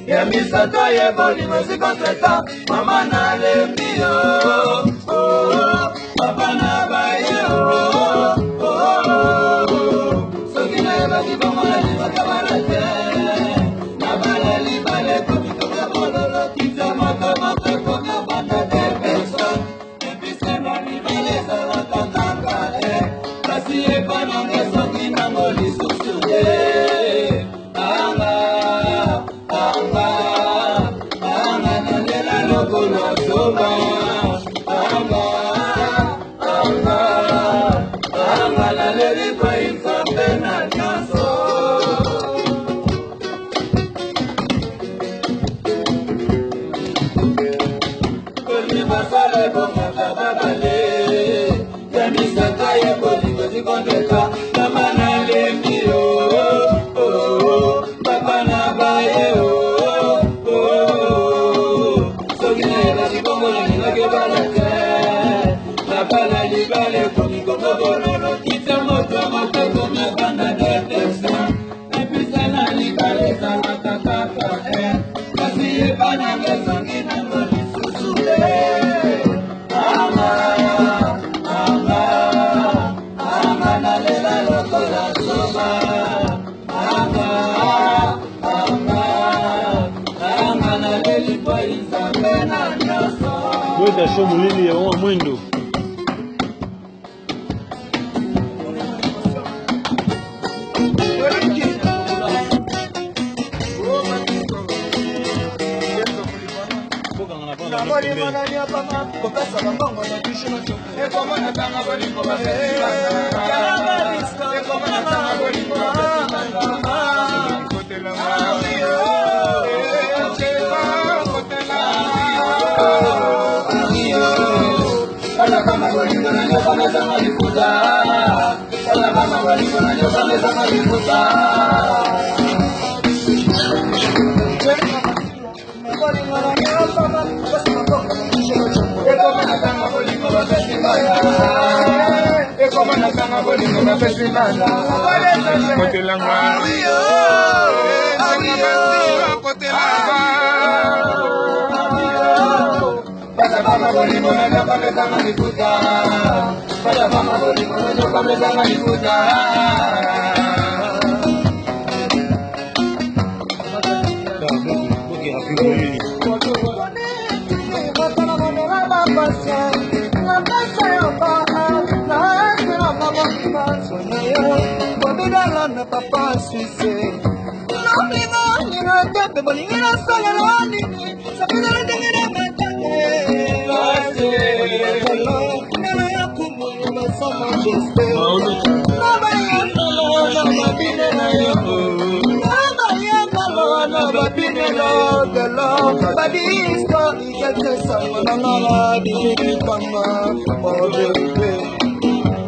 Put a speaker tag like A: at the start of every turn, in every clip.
A: Ya misato ye bolingo si kontreta mama na lembio papa na baye soki na yeba ki bongo na libaka balate na balali bale komi koka bololo kisa moto moto koka banda de person epise na libale salaka kaka kasi epanonge soki na molisusu
B: show mulini ya mwendo.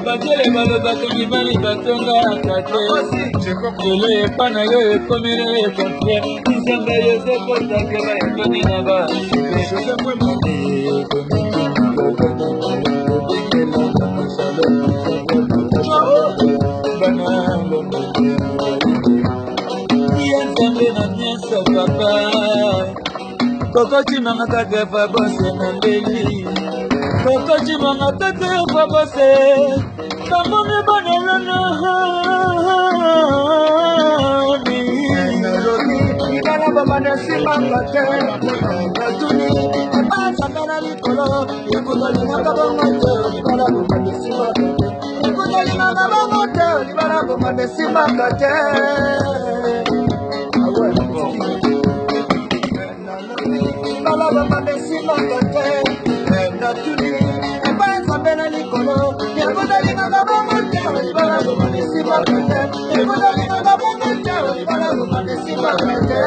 A: Bajele balo batongi bali batonga akate Jele pana yo ekomire kontre Nzambe yose kota keba ekoni na ba Jose kwe mani Nzambe na nyesa papa Koko chimanga kake fa bose na mbeli Koko chimanga kake fa bose Kamone banelana Ibana babana simanga te Natuni Epasa kana likolo Yekutoli nakabonga te Ibana babana simanga te Yekutoli nakabonga te Ibana babana simanga te Ibana babana simanga te Natuni Epasa kana likolo Yekutoli nakabonga te Ibana babana simanga te Yekutoli nakabonga te Ibana babana simanga te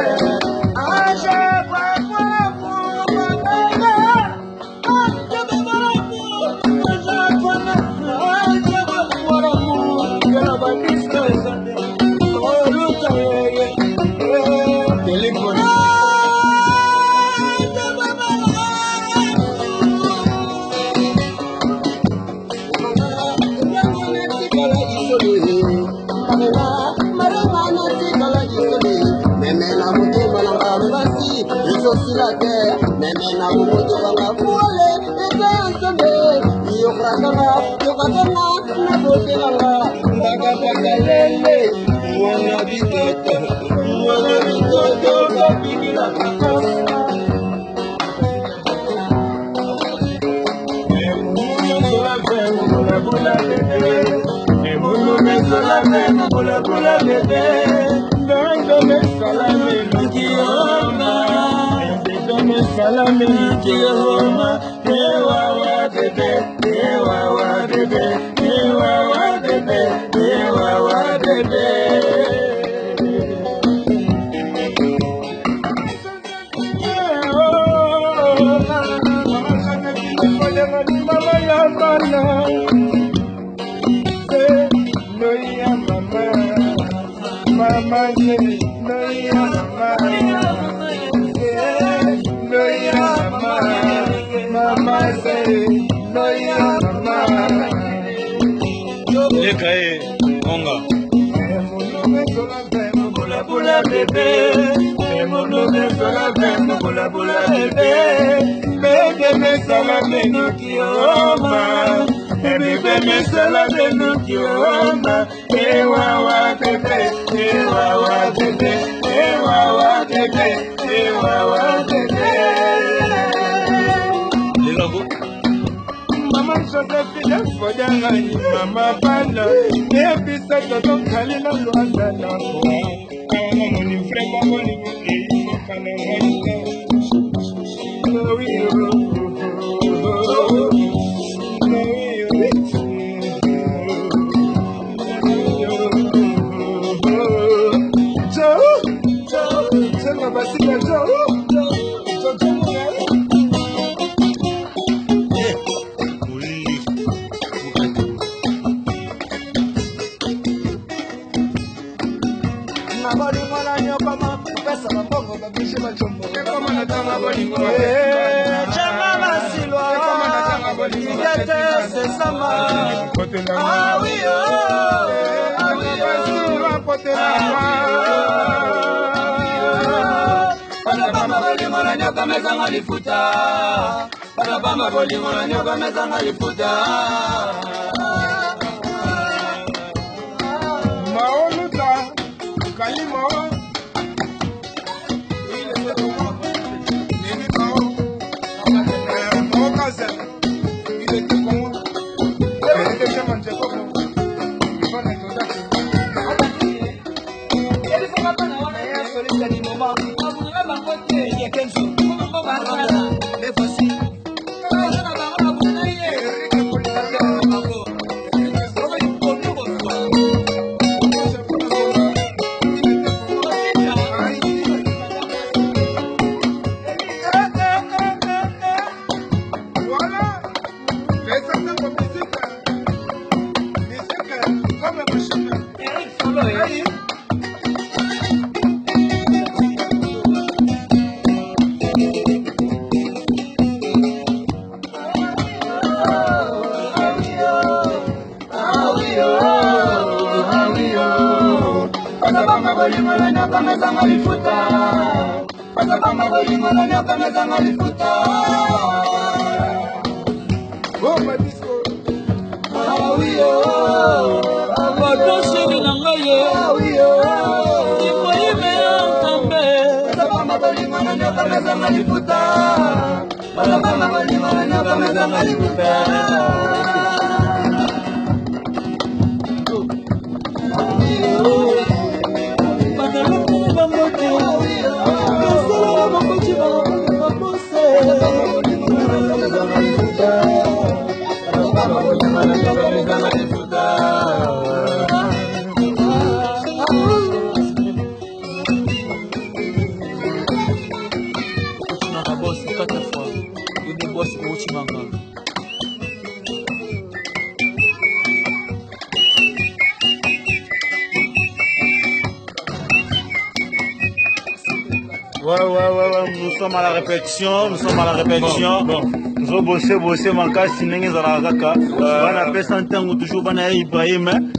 B: Nous sommes à la répétition. Bon. Nous avons bossé, mon cas, si nous avons la TANGO, toujours, IBRAHIM.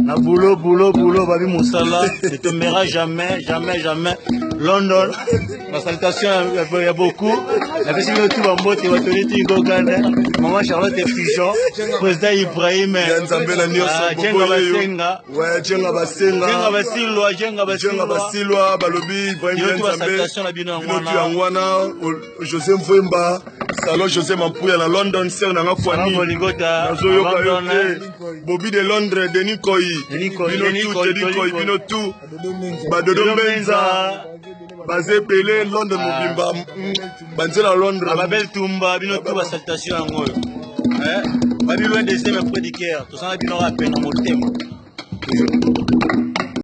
B: Na boulot, babi Moussala, ne tombera jamais. London, ma salutation, il y a beaucoup. La personne qui va monter, va tenir tout le Maman Charlotte et Pigeon, président Ibrahim,
C: NZAMBE na NIONSO, Jenga Basilwa, Balobi, Ibrahim NZAMBE, José Mvemba, Salon José Mampouya na London, Ser na Kwani, Bobby de Londres, Denis Koi, Binotou, Badodo Benza, Bazé Pelé, London Mobimba, Banzela Londres,
B: Babel Tumba, Binotou, la salutation en gros. Babi loin des aimes prédicaires, tout ça, Bino rappelle dans mon thème.